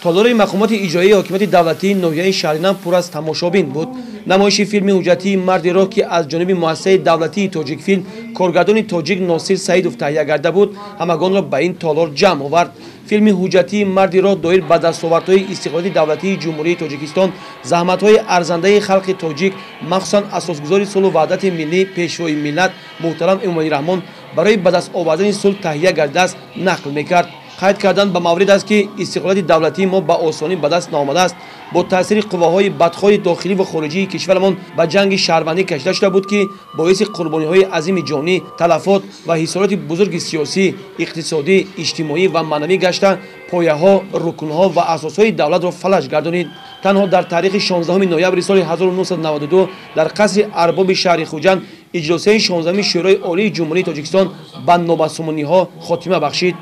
تالار مقامات اجرایی حاکمیت دولتی ناحیه شهرینان پر از تماشابین بود. نمایش فیلم حجتی مرد راه که از جانب مؤسسه دولتی تاجیک فیلم کارگردان تاجیک ناصر سعیدов تهیه کرده بود همگان را به این تالار جمع آورد. فیلم حجتی مرد راه دایر به دستاوردهای استقلالی دولتی جمهوری تاجیکستان، زحمت‌های ارزنده خلق تاجیک، مخصوصاً اساسگذار صلح و وحدت ملی پیشوای ملت محترم امامعلی رحمان برای به دست آوردن صلح تهیه کرده است نقل می‌کرد. قید کردن به مورد است که استقلال دولتی ما به آسانی به دست نآمده است. با تاثیر قواهای بدخواه داخلی و خارجی کشورمان به جنگ شهروندی کشیده شده بود که باعث قربانی‌های عظیم جانی، تلفات و خسارات بزرگ سیاسی، اقتصادی، اجتماعی و معنوی گشته پایه‌ها، رکن‌ها و اساس‌های دولت را فلج گردانید. تنها در تاریخ 16 نوامبر سال 1992 در قصر ارباب شهر خوجند اجلاس 16 شورای عالی جمهوری تاجیکستان به نابسامانی‌ها خاتمه بخشید.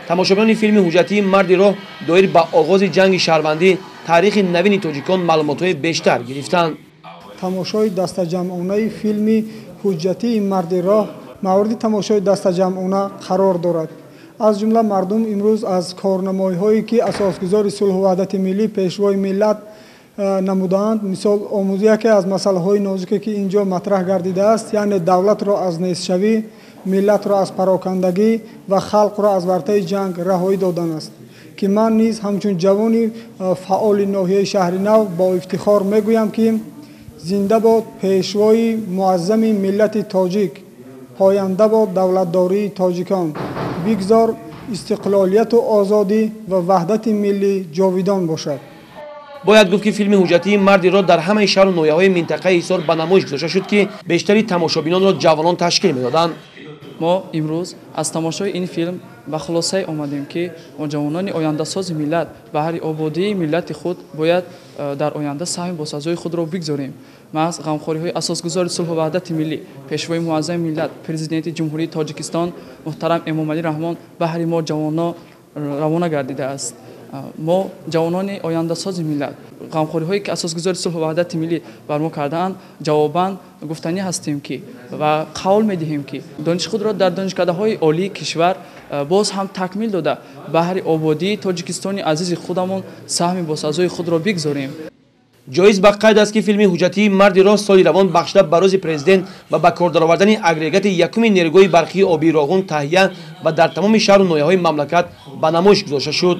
تماشاگران فیلم حجتی مرد راه دایر به آغاز جنگ شهروندی تاریخ نوین تاجیکان معلومات‌های بیشتر گرفتند. تماشای دستجمعانه فیلم حجتی مرد راه مورد تماشای دستجمعانه قرار دارد. از جمله مردم امروز از کارنمایی‌هایی که اساسگذار صلح و وحدت ملی پیشوای ملت نمودند مثال آموزی که از مسائل نازکی که اینجا مطرح گردیده است، یعنی دولت را از نیست‌شوی، ملت را از پراکندگی و خلق را از ورطه جنگ رهایی دادن است که من نیز همچون جوانی فعال ناحیه شهرینو با افتخار میگویم که زنده باد پیشوای معظم ملت تاجیک، پاینده باد دولتداری تاجیکان، بگذار استقلالیت و آزادی و وحدت ملی جاویدان باشد. باید گفت که فیلم حجتی مرد راه در همه شهر و ناحیه‌های منطقه ایثار به نمایش گذاشته شد که بیشتری تماشابینان را جوانان تشکیل میدادند. ما امروز از تماشای این فیلم به خلاصه آمدیم که جوانان آینده ساز ملت بهر آبادی ملت خود باید در آینده سهم با سازوی خود را بگذاریم. ما از غمخوری‌های اساسگذار صلح و وحدت ملی پیشوای معظم ملت پرزیدنت جمهوری تاجیکستان محترم امامعلی رحمان بهر ما جوانان روانه گردیده است. ما جوانان آینده ساز ملت غمخوری‌هایی که اساسگذار صلح و وحدت ملی بر ما کرده‌اند جواباً گفتنی هستیم که و قول می‌دهیم که دانش خود را در دانشکده‌های عالی کشور باز هم تکمیل داده بهر آبادی تاجیکستان عزیز خودمان سهم با سازوی خود را بگذاریم. جایز به قید است که فیلم حجتی مرد راه سال روان بخشیده به روز پرزیدنت و به کار درآوردن اگریگات یکم نیروگاه برقی آبی راغون تهیه و در تمام شهر و ناحیه‌های مملکت به نمایش گذاشته شد.